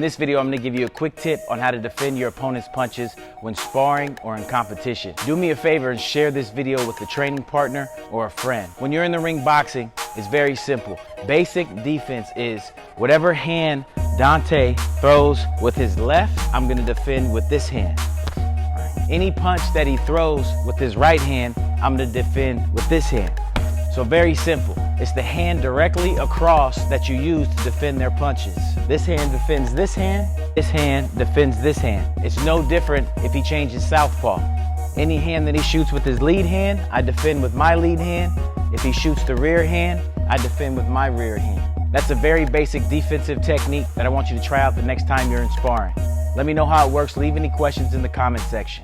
In this video, I'm going to give you a quick tip on how to defend your opponent's punches when sparring or in competition. Do me a favor and share this video with a training partner or a friend. When you're in the ring boxing, it's very simple. Basic defense is whatever hand Dante throws with his left, I'm going to defend with this hand. Any punch that he throws with his right hand, I'm going to defend with this hand. So very simple. It's the hand directly across that you use to defend their punches. This hand defends this hand defends this hand. It's no different if he changes southpaw. Any hand that he shoots with his lead hand, I defend with my lead hand. If he shoots the rear hand, I defend with my rear hand. That's a very basic defensive technique that I want you to try out the next time you're in sparring. Let me know how it works. Leave any questions in the comment section.